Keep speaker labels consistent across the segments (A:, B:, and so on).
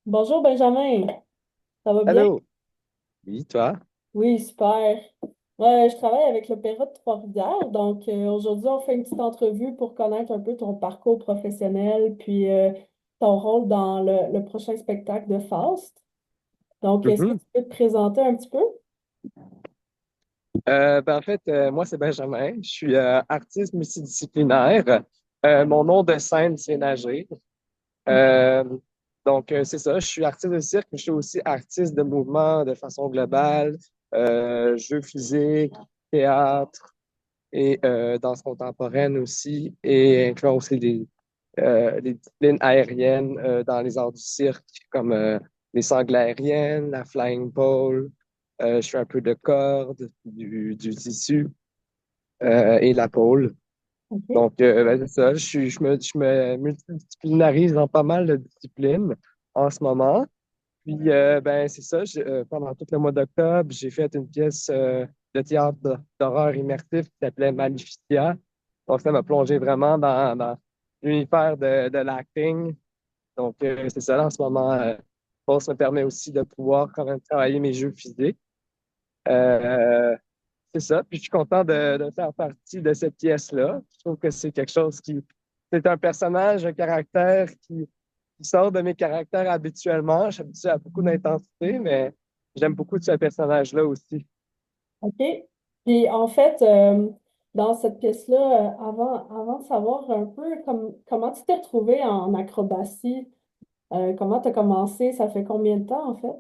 A: Bonjour Benjamin, ça va bien?
B: Allô? Oui, toi?
A: Oui, super. Ouais, je travaille avec l'Opéra de Trois-Rivières, donc aujourd'hui on fait une petite entrevue pour connaître un peu ton parcours professionnel, puis ton rôle dans le prochain spectacle de Faust. Donc, est-ce que
B: Mhm.
A: tu peux te présenter un petit peu?
B: En fait, moi, c'est Benjamin. Je suis artiste multidisciplinaire. Mon nom de scène, c'est Nager. Euh, c'est ça. Je suis artiste de cirque, mais je suis aussi artiste de mouvement de façon globale, jeux physiques, théâtre et danse contemporaine aussi, et incluant aussi les disciplines aériennes dans les arts du cirque, comme les sangles aériennes, la flying pole. Je fais un peu de corde, du tissu et la pole.
A: OK.
B: C'est ça. Je me multidisciplinarise dans pas mal de disciplines en ce moment. Puis, c'est ça. Pendant tout le mois d'octobre, j'ai fait une pièce de théâtre d'horreur immersif qui s'appelait Maleficia. Donc, ça m'a plongé vraiment dans l'univers de l'acting. C'est ça, en ce moment, ça me permet aussi de pouvoir quand même travailler mes jeux physiques. Euh, c'est ça. Puis je suis content de faire partie de cette pièce-là. Je trouve que c'est quelque chose qui... C'est un personnage, un caractère qui sort de mes caractères habituellement. Je suis habitué à beaucoup d'intensité, mais j'aime beaucoup ce personnage-là aussi.
A: OK. Puis en fait, dans cette pièce-là, avant de savoir un peu comment tu t'es retrouvé en acrobatie, comment tu as commencé, ça fait combien de temps en fait?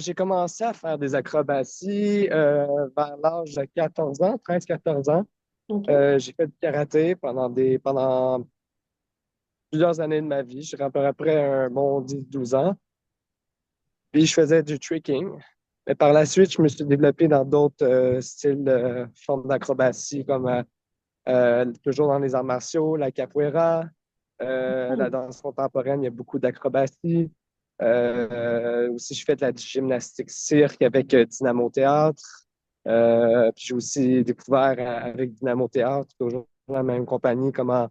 B: J'ai commencé à faire des acrobaties vers l'âge de 14 ans, 13-14 ans.
A: OK.
B: J'ai fait du karaté pendant plusieurs années de ma vie. Je dirais à peu près un bon 10-12 ans. Puis je faisais du tricking. Mais par la suite, je me suis développé dans d'autres styles de formes d'acrobatie, comme toujours dans les arts martiaux, la capoeira, la danse contemporaine, il y a beaucoup d'acrobatie. Aussi, je fais de la gymnastique cirque avec Dynamo Théâtre. Puis j'ai aussi découvert avec Dynamo Théâtre, toujours la même compagnie, comment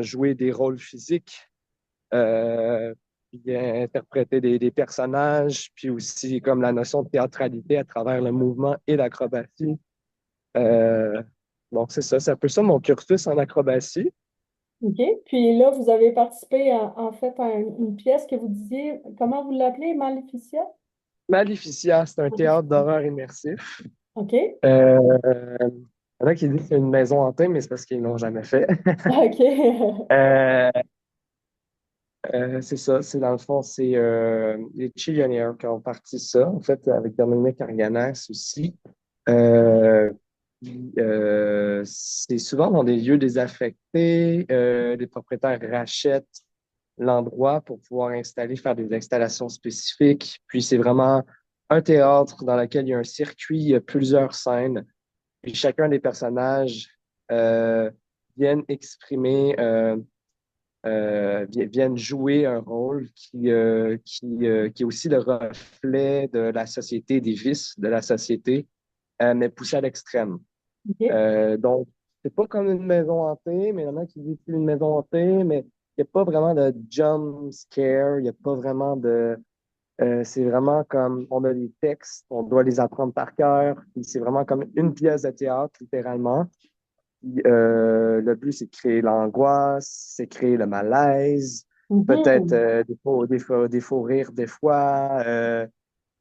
B: jouer des rôles physiques, euh, puis interpréter des personnages, puis aussi comme la notion de théâtralité à travers le mouvement et l'acrobatie. Euh, c'est ça, c'est un peu ça mon cursus en acrobatie.
A: OK. Puis là, vous avez participé en fait à une pièce que vous disiez, comment vous l'appelez, Maleficia?
B: Maleficia, c'est un théâtre
A: Maleficia.
B: d'horreur immersif.
A: OK.
B: Euh, il y en a qui disent que c'est une maison hantée, mais c'est parce qu'ils l'ont jamais fait.
A: OK.
B: Euh, c'est ça, c'est dans le fond, c'est les Chillionnaires qui ont parti ça, en fait, avec Dominique Arganès aussi. C'est souvent dans des lieux désaffectés. Les propriétaires rachètent l'endroit pour pouvoir faire des installations spécifiques. Puis c'est vraiment un théâtre dans lequel il y a un circuit, il y a plusieurs scènes. Puis chacun des personnages euh, viennent exprimer, viennent jouer un rôle qui est aussi le reflet de la société, des vices de la société, mais poussé à l'extrême.
A: OK.
B: Donc, c'est pas comme une maison hantée, mais il y en a qui disent que c'est une maison hantée, mais il n'y a pas vraiment de jump scare, il n'y a pas vraiment de... c'est vraiment comme, on a des textes, on doit les apprendre par cœur, puis c'est vraiment comme une pièce de théâtre, littéralement. Puis, le but, c'est de créer l'angoisse, c'est créer le malaise, peut-être
A: Mhm.
B: des faux rires des fois.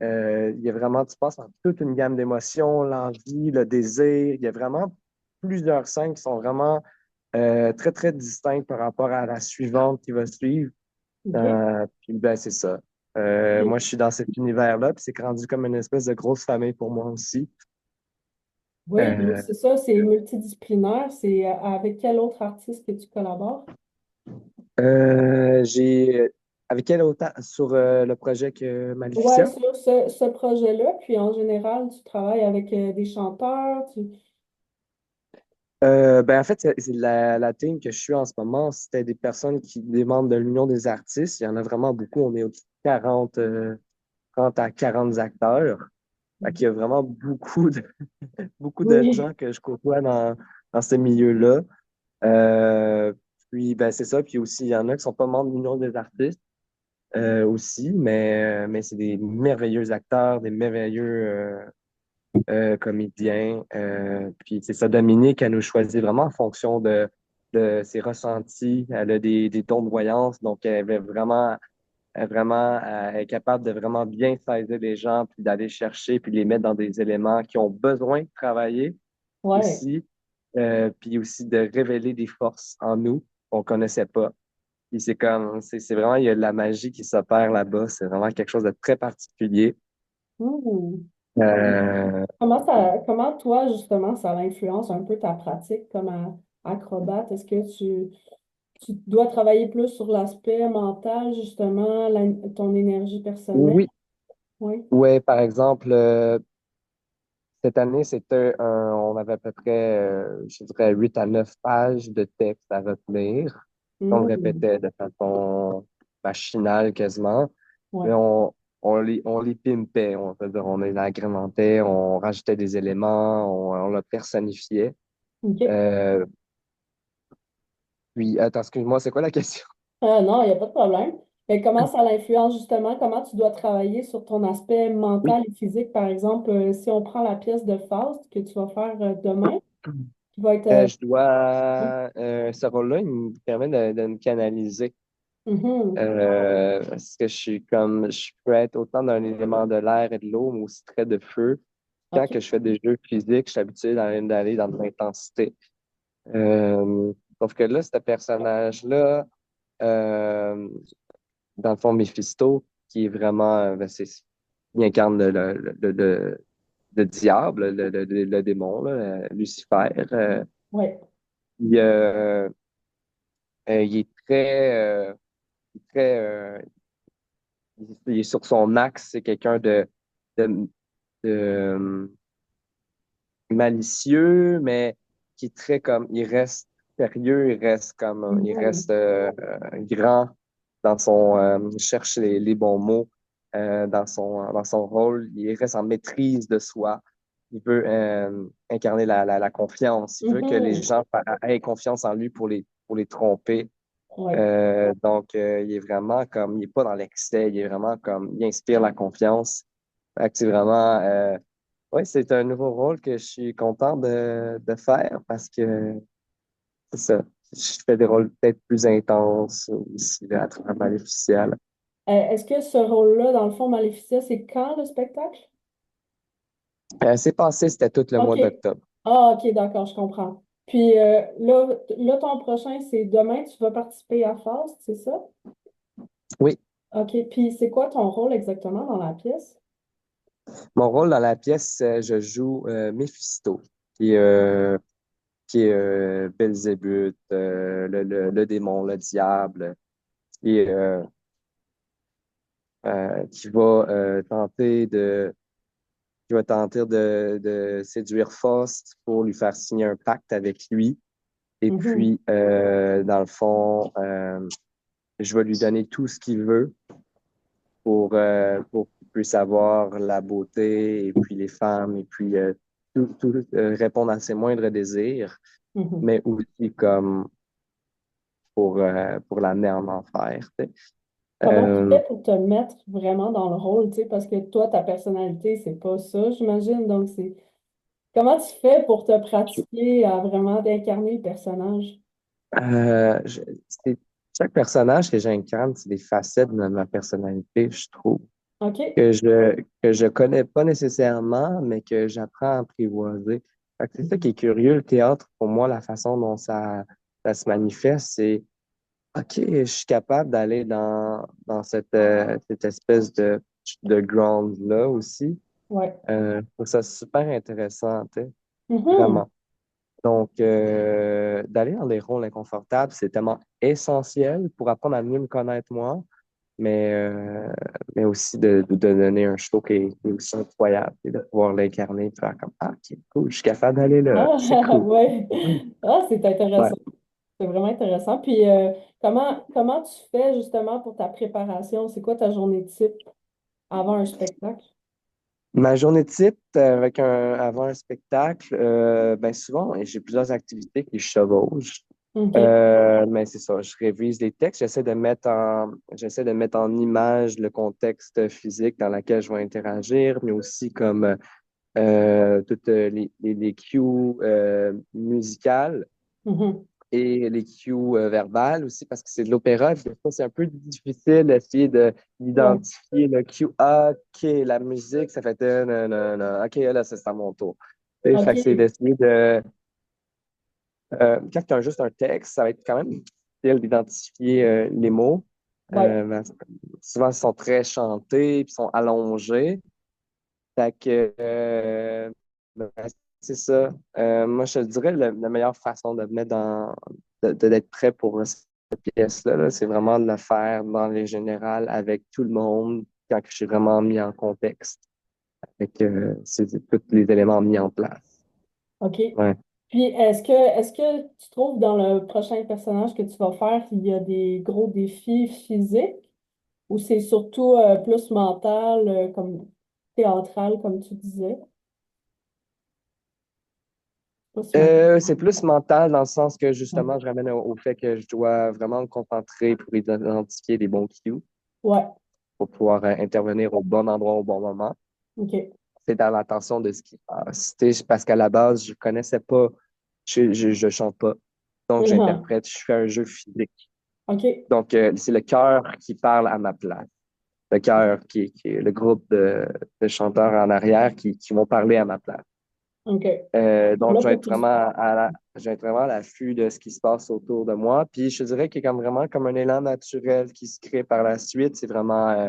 B: Il y a vraiment, tu passes par toute une gamme d'émotions, l'envie, le désir. Il y a vraiment plusieurs scènes qui sont vraiment très, très distinctes par rapport à la suivante qui va suivre.
A: OK.
B: Puis ben, c'est ça.
A: Et-
B: Moi, je suis dans cet univers-là, puis c'est rendu comme une espèce de grosse famille pour moi aussi.
A: Oui, donc
B: Euh,
A: c'est ça, c'est multidisciplinaire. C'est avec quel autre artiste que tu collabores?
B: j'ai avec quel auteur sur le projet que
A: Ouais,
B: Maleficia?
A: sur ce projet-là. Puis en général, tu travailles avec des chanteurs.
B: En fait, c'est la team que je suis en ce moment, c'était des personnes des membres de l'Union des artistes. Il y en a vraiment beaucoup. On est au-dessus de 30 à 40 acteurs. Fait qu'il y a vraiment beaucoup de
A: Oui.
B: gens que je côtoie dans ce milieu-là. Euh, Puis, ben, c'est ça. Puis aussi, il y en a qui sont pas membres de l'Union des artistes aussi, mais c'est des merveilleux acteurs, des merveilleux comédiens. Puis, c'est ça, Dominique, elle nous choisit vraiment en fonction de ses ressentis. Elle a des dons de voyance, donc elle avait vraiment, est capable de vraiment bien saisir les gens, puis d'aller chercher, puis les mettre dans des éléments qui ont besoin de travailler
A: Ouais.
B: aussi, puis aussi de révéler des forces en nous qu'on connaissait pas. Puis c'est comme, c'est vraiment, il y a de la magie qui s'opère là-bas. C'est vraiment quelque chose de très particulier.
A: Hmm.
B: Euh,
A: Comment toi, justement, ça influence un peu ta pratique comme acrobate? Est-ce que tu dois travailler plus sur l'aspect mental, justement, ton énergie personnelle?
B: oui,
A: Oui.
B: ouais, par exemple, cette année, on avait à peu près, je dirais, 8 à 9 pages de texte à retenir, qu'on
A: Hmm.
B: répétait de façon machinale quasiment. Mais
A: Ouais.
B: on les pimpait, on peut dire, on les agrémentait, on rajoutait des éléments, on le personnifiait.
A: OK.
B: Euh, Puis, attends, excuse-moi, c'est quoi la question?
A: Ah non, il n'y a pas de problème. Et comment ça l'influence, justement? Comment tu dois travailler sur ton aspect
B: Oui,
A: mental et physique? Par exemple, si on prend la pièce de Faust que tu vas faire demain, qui va être...
B: Je dois, ce rôle-là, il me permet de me canaliser.
A: Mhm.
B: Parce que je peux être autant d'un élément de l'air et de l'eau, mais aussi très de feu. Quand
A: OK.
B: que je fais des jeux physiques, je suis habitué d'aller dans de l'intensité. Sauf que là, ce personnage-là, euh, dans le fond, Méphisto, qui est vraiment, il incarne le diable, le démon, là, Lucifer.
A: Ouais.
B: Il, euh, il est très, il est sur son axe. C'est quelqu'un de, de malicieux, mais qui est très comme, il reste sérieux, il
A: Mhm.
B: reste grand il cherche les bons mots dans son rôle. Il reste en maîtrise de soi. Il veut incarner la confiance. Il veut que les
A: Mhm.
B: gens aient confiance en lui pour les tromper.
A: Ouais.
B: Donc, il est vraiment comme, il est pas dans l'excès, il est vraiment comme, il inspire la confiance. Fait que c'est vraiment, ouais, c'est un nouveau rôle que je suis content de faire parce que c'est ça. Je fais des rôles peut-être plus intenses aussi là, à travers Maléficia.
A: Est-ce que ce rôle-là, dans le fond, Maléficia, c'est quand le spectacle?
B: C'est passé, c'était tout le mois
A: OK.
B: d'octobre.
A: Ah, OK, d'accord, je comprends. Puis là, ton prochain, c'est demain, tu vas participer à Faust, c'est ça?
B: Oui,
A: OK. Puis c'est quoi ton rôle exactement dans la pièce?
B: mon rôle dans la pièce, je joue Méphisto, qui est, euh, qui est Belzébuth, le démon, le diable, et qui va tenter de séduire Faust pour lui faire signer un pacte avec lui. Et
A: Mhm.
B: puis, dans le fond, je vais lui donner tout ce qu'il veut pour qu'il puisse avoir la beauté et puis les femmes et puis répondre à ses moindres désirs,
A: Mhm.
B: mais aussi comme pour l'amener en enfer. Tu sais.
A: Comment tu
B: Euh,
A: fais pour te mettre vraiment dans le rôle, tu sais, parce que toi, ta personnalité, c'est pas ça, j'imagine. Donc, c'est comment tu fais pour te pratiquer à vraiment d'incarner le personnage?
B: euh, je- c'est- chaque personnage que j'incarne, c'est des facettes de ma personnalité, je trouve.
A: OK.
B: Que je connais pas nécessairement, mais que j'apprends à apprivoiser. Fait que c'est ça qui est curieux, le théâtre, pour moi, la façon dont ça se manifeste, c'est OK, je suis capable d'aller dans cette espèce de ground-là aussi.
A: Ouais.
B: Je trouve ça super intéressant, tu sais,
A: Mhm.
B: vraiment. Donc, d'aller dans des rôles inconfortables, c'est tellement essentiel pour apprendre à mieux me connaître moi, mais aussi de donner un show qui est aussi incroyable et de pouvoir l'incarner et de faire comme Ah, ok, cool, je suis capable d'aller là, c'est
A: Ah,
B: cool.
A: ouais.
B: Mhm.
A: Ah, c'est
B: Ouais.
A: intéressant. C'est vraiment intéressant. Puis, comment tu fais justement pour ta préparation? C'est quoi ta journée type avant un spectacle?
B: Ma journée type avant un spectacle, ben souvent, j'ai plusieurs activités qui chevauchent.
A: OK.
B: Mais c'est ça, je révise les textes, j'essaie de mettre en image le contexte physique dans lequel je vais interagir, mais aussi comme toutes les cues musicales
A: Mhm.
B: et les cues verbales aussi, parce que c'est de l'opéra. Des fois, c'est un peu difficile d'essayer
A: Ouais.
B: d'identifier le cue. Ah, OK, la musique, ça fait OK, là, c'est à mon tour. Et fait que c'est
A: OK.
B: d'essayer quand tu as juste un texte, ça va être quand même difficile d'identifier les mots.
A: Ouais.
B: Ben, souvent, ils sont très chantés, puis sont allongés. Fait que, ben, c'est ça. Moi, je te dirais la meilleure façon de me mettre d'être prêt pour cette pièce-là, là, c'est vraiment de le faire dans les générales avec tout le monde quand je suis vraiment mis en contexte. Fait que c'est tous les éléments mis en place.
A: OK.
B: Ouais.
A: Puis, est-ce que tu trouves dans le prochain personnage que tu vas faire qu'il y a des gros défis physiques ou c'est surtout plus mental, comme théâtral, comme tu disais? Je sais pas si on...
B: C'est plus mental dans le sens que justement, je ramène au fait que je dois vraiment me concentrer pour identifier les bons cues
A: Ouais.
B: pour pouvoir intervenir au bon endroit au bon moment.
A: OK.
B: C'est dans l'attention de ce qui passe. Tu sais, parce qu'à la base, je connaissais pas, je chante pas. Donc,
A: Mhm.
B: j'interprète, je fais un jeu physique.
A: OK.
B: Donc, c'est le cœur qui parle à ma place. Le cœur qui est le groupe de chanteurs en arrière qui vont parler à ma place.
A: OK.
B: Donc,
A: Là, pour que tu...
B: je vais être vraiment à l'affût de ce qui se passe autour de moi. Puis, je dirais qu'il y a comme vraiment comme un élan naturel qui se crée par la suite. C'est vraiment,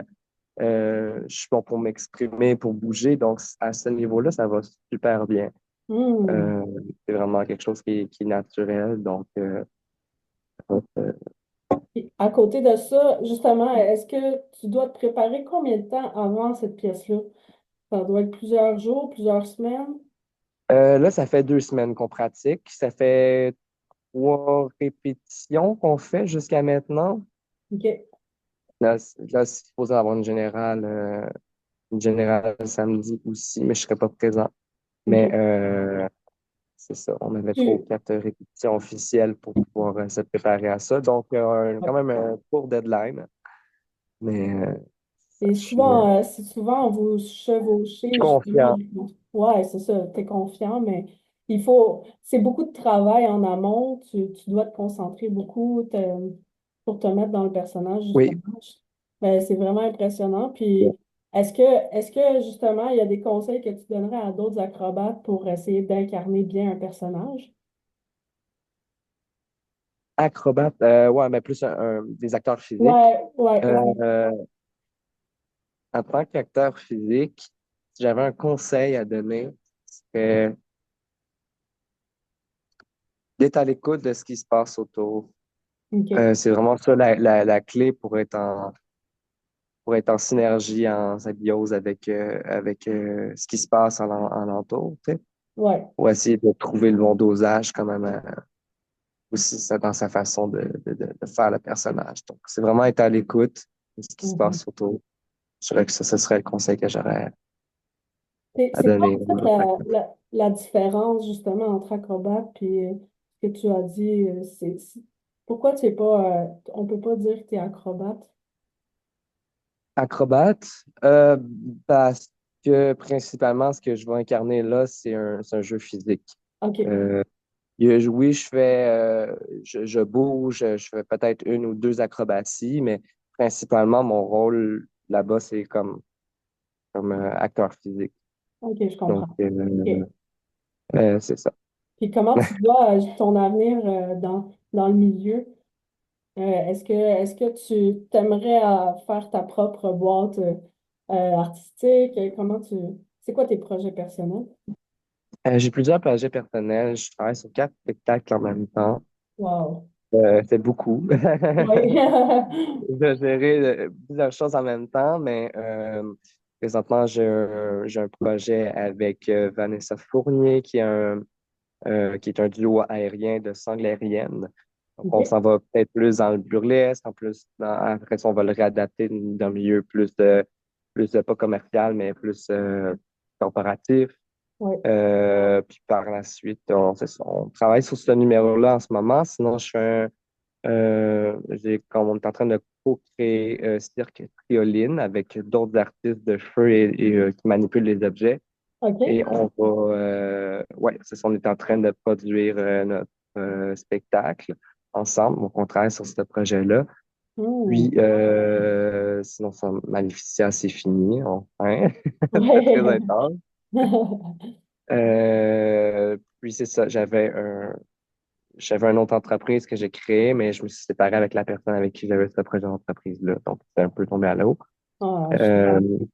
B: je suis bon pour m'exprimer, pour bouger. Donc, à ce niveau-là, ça va super bien.
A: Hmm.
B: Euh, c'est vraiment quelque chose qui est naturel. Donc, euh,
A: Puis, à côté de ça, justement, est-ce que tu dois te préparer combien de temps avant cette pièce-là? Ça doit être plusieurs jours, plusieurs semaines?
B: là, ça fait 2 semaines qu'on pratique. Ça fait 3 répétitions qu'on fait jusqu'à maintenant.
A: OK.
B: Là, c'est supposé avoir une générale samedi aussi, mais je ne serai pas présent. Mais
A: OK.
B: c'est ça, on avait trois ou
A: Tu...
B: quatre répétitions officielles pour pouvoir se préparer à ça. Donc, quand même un court deadline. Mais
A: Et souvent, c'est souvent vous
B: je suis
A: chevauchez justement.
B: confiant.
A: Ouais, c'est ça, t'es confiant, mais il faut, c'est beaucoup de travail en amont. Tu dois te concentrer beaucoup pour te mettre dans le personnage,
B: Oui.
A: justement. Ben, c'est vraiment impressionnant. Puis, est-ce que justement, il y a des conseils que tu donnerais à d'autres acrobates pour essayer d'incarner bien un personnage?
B: Acrobate, ouais, mais plus des acteurs physiques.
A: Ouais, ouais, exact.
B: Euh, En tant qu'acteur physique, si j'avais un conseil à donner, c'est d'être à l'écoute de ce qui se passe autour.
A: OK.
B: C'est vraiment ça la clé pour être en synergie, en symbiose avec ce qui se passe en entour, tu sais,
A: Ouais.
B: pour essayer de trouver le bon dosage quand même aussi ça, dans sa façon de faire le personnage. Donc, c'est vraiment être à l'écoute de ce qui se
A: Mhm.
B: passe autour. Je dirais que ça, ce serait le conseil que j'aurais à
A: C'est quoi
B: donner.
A: en fait la différence justement entre acrobate et ce que tu as dit? Pourquoi tu es pas, on peut pas dire que tu es acrobate?
B: Acrobate, parce que principalement, ce que je vais incarner là, c'est un jeu physique.
A: OK,
B: Euh, oui, je bouge, je fais peut-être une ou deux acrobaties, mais principalement, mon rôle là-bas, c'est comme acteur physique.
A: OK, je
B: Donc,
A: comprends. OK.
B: c'est ça.
A: Puis comment tu vois ton avenir dans le milieu? Est-ce que tu t'aimerais faire ta propre boîte artistique? C'est quoi tes projets personnels?
B: J'ai plusieurs projets personnels. Je travaille sur 4 spectacles en même temps.
A: Wow.
B: C'est beaucoup.
A: Oui.
B: De gérer plusieurs choses en même temps, mais présentement, j'ai un projet avec Vanessa Fournier, qui est un duo aérien de sangle aérienne. Donc, on
A: OK.
B: s'en va peut-être plus dans le burlesque, en plus, après ça, on va le réadapter dans un milieu plus de pas commercial, mais plus corporatif.
A: Oui.
B: Puis par la suite, c'est ça, on travaille sur ce numéro-là en ce moment. Sinon, comme on est en train de co-créer Cirque Trioline avec d'autres artistes de feu et qui manipulent les objets.
A: OK.
B: Et ouais, c'est ça, on est en train de produire notre spectacle ensemble. Donc, on travaille sur ce projet-là.
A: Hmm.
B: Puis, sinon, ça, Maleficia, c'est fini, enfin. C'était très
A: Ouais.
B: intense. Puis, c'est ça, j'avais une autre entreprise que j'ai créée, mais je me suis séparé avec la personne avec qui j'avais ce projet d'entreprise-là. Donc, c'est un peu tombé à l'eau.
A: Ah, je
B: Euh,
A: comprends.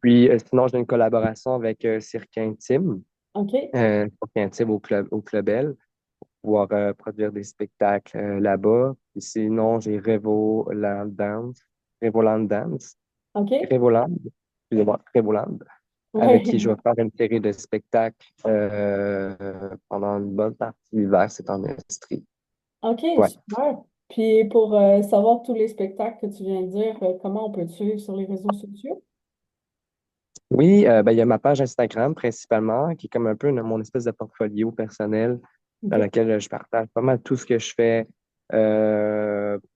B: Puis, sinon, j'ai une collaboration avec Cirque Intime,
A: OK.
B: Cirque Intime au Club L, pour pouvoir produire des spectacles là-bas. Puis sinon, j'ai Revoland Dance,
A: OK.
B: Revoland, excusez-moi, Revoland, avec qui je
A: Ouais.
B: vais faire une série de spectacles pendant une bonne partie de l'hiver, c'est en Estrie.
A: OK,
B: Ouais.
A: super. Puis pour savoir tous les spectacles que tu viens de dire, comment on peut te suivre sur les réseaux sociaux?
B: Oui, ben, il y a ma page Instagram principalement, qui est comme un peu mon espèce de portfolio personnel dans
A: OK.
B: lequel je partage pas mal tout ce que je fais.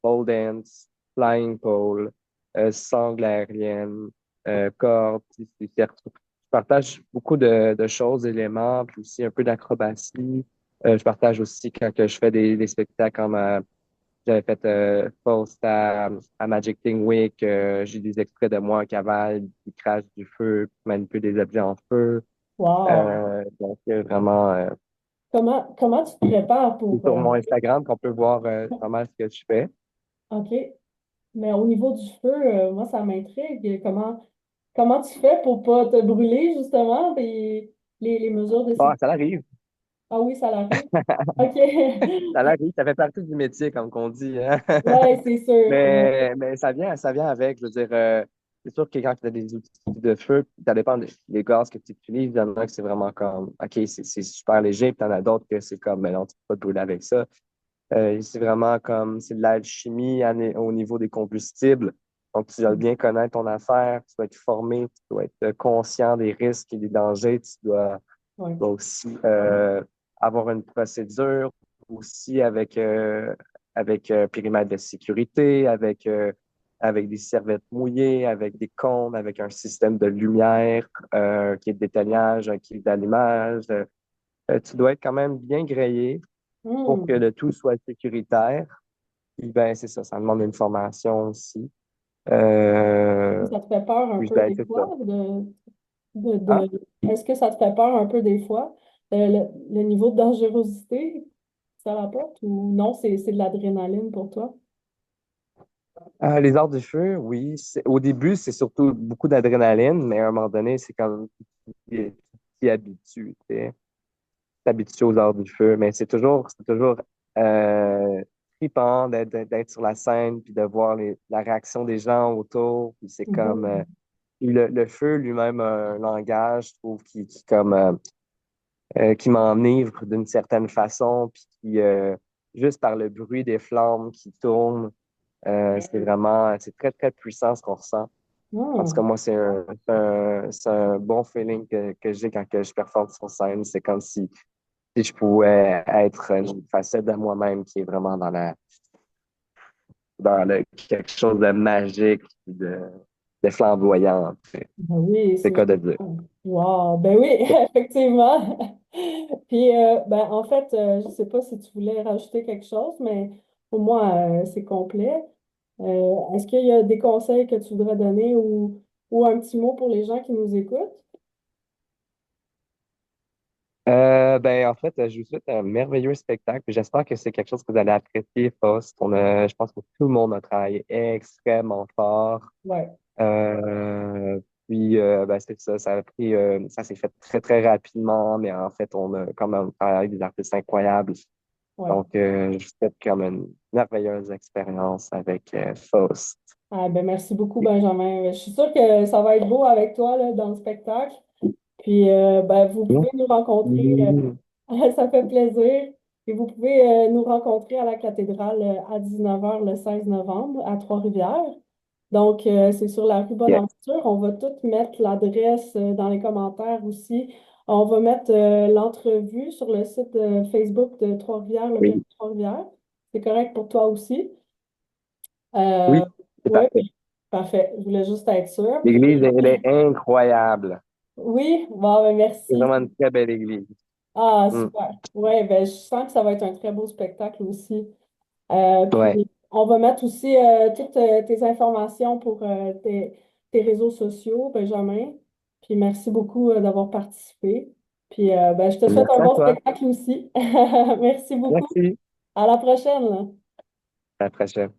B: Pole dance, flying pole, sangle aérienne, corde, je partage beaucoup de choses, d'éléments, puis aussi un peu d'acrobatie. Je partage aussi quand que je fais des spectacles comme j'avais fait post à Magic Thing Week. J'ai des extraits de moi en cavale qui crache du feu, qui manipule des objets en feu.
A: Wow.
B: Donc, vraiment,
A: Comment tu te prépares
B: c'est
A: pour...
B: sur mon Instagram qu'on peut voir pas mal ce que je fais.
A: OK. Mais au niveau du feu, moi, ça m'intrigue. Comment tu fais pour pas te brûler, justement, et les mesures de
B: Ah,
A: sécurité?
B: ça arrive.
A: Ah oui, ça l'arrive. OK.
B: Ça arrive. Ça fait partie du métier, comme qu'on dit, hein.
A: Ouais, c'est sûr. Ouais.
B: Mais ça vient avec. Je veux dire, c'est sûr que quand tu as des outils de feu, ça dépend des gaz que tu utilises. Il y en a que c'est vraiment comme, OK, c'est super léger, puis il y en a d'autres que c'est comme, mais non, tu peux pas te brûler avec ça. C'est vraiment comme, c'est de l'alchimie au niveau des combustibles. Donc, tu dois bien connaître ton affaire, tu dois être formé, tu dois être conscient des risques et des dangers,
A: Ouais.
B: dois aussi avoir une procédure aussi avec périmètre de sécurité, avec des serviettes mouillées, avec des cônes, avec un système de lumière, un kit d'éteignage, un kit d'allumage. Tu dois être quand même bien grillé pour que
A: Hmm.
B: le tout soit sécuritaire. Puis ben, c'est ça, ça demande une formation aussi. Euh,
A: Ça te fait peur un
B: puis
A: peu
B: ben,
A: des
B: c'est ça.
A: fois de,
B: Ah,
A: de... Est-ce que ça te fait peur un peu des fois? Le niveau de dangerosité, ça rapporte ou non, c'est de l'adrénaline pour toi?
B: les arts du feu, oui. Au début, c'est surtout beaucoup d'adrénaline, mais à un moment donné, c'est comme tu t'y habitues, tu sais. Tu t'habitues aux arts du feu, mais c'est toujours euh, trippant d'être sur la scène, puis de voir la réaction des gens autour. Puis c'est comme
A: Mhm.
B: le feu lui-même a un langage, je trouve, qui m'enivre d'une certaine façon, puis juste par le bruit des flammes qui tournent, c'est très, très puissant ce qu'on ressent. En tout cas,
A: Hmm.
B: moi, c'est un bon feeling que j'ai quand que je performe sur scène. C'est comme si je pouvais être une facette de moi-même qui est vraiment quelque chose de magique, de flamboyant.
A: Ben oui,
B: C'est le
A: c'est
B: cas de dire.
A: génial. Wow, ben oui, effectivement. Puis, ben, en fait, je ne sais pas si tu voulais rajouter quelque chose, mais pour moi, c'est complet. Est-ce qu'il y a des conseils que tu voudrais donner ou un petit mot pour les gens qui nous écoutent?
B: Ben, en fait, je vous souhaite un merveilleux spectacle. J'espère que c'est quelque chose que vous allez apprécier, Faust. Je pense que tout le monde a travaillé extrêmement fort.
A: Ouais,
B: Puis, ben, c'est ça, ça s'est fait très, très rapidement, mais en fait, on a quand même travaillé avec des artistes incroyables.
A: ouais.
B: Donc, je vous souhaite comme une merveilleuse expérience avec Faust.
A: Ah, ben, merci beaucoup, Benjamin. Je suis sûre que ça va être beau avec toi là, dans le spectacle. Puis, ben, vous pouvez nous rencontrer,
B: Merci.
A: ça fait plaisir. Et vous pouvez nous rencontrer à la cathédrale à 19 heures le 16 novembre à Trois-Rivières. Donc, c'est sur la rue
B: Yes.
A: Bonaventure. On va tout mettre l'adresse dans les commentaires aussi. On va mettre l'entrevue sur le site Facebook de Trois-Rivières, l'Opéra de
B: Oui,
A: Trois-Rivières. C'est correct pour toi aussi?
B: oui,
A: Euh,
B: c'est
A: oui,
B: parfait.
A: parfait. Je voulais juste être sûre.
B: L'église, elle est incroyable.
A: Oui, bon, ben,
B: C'est
A: merci.
B: vraiment une très belle église.
A: Ah,
B: Mm.
A: super. Oui, ben, je sens que ça va être un très beau spectacle aussi.
B: Ouais.
A: Puis, on va mettre aussi toutes tes informations pour tes réseaux sociaux, Benjamin. Puis, merci beaucoup d'avoir participé. Puis, ben, je te souhaite un
B: Merci à
A: bon
B: toi.
A: spectacle aussi. Merci beaucoup.
B: Merci.
A: À la prochaine.
B: À la prochaine.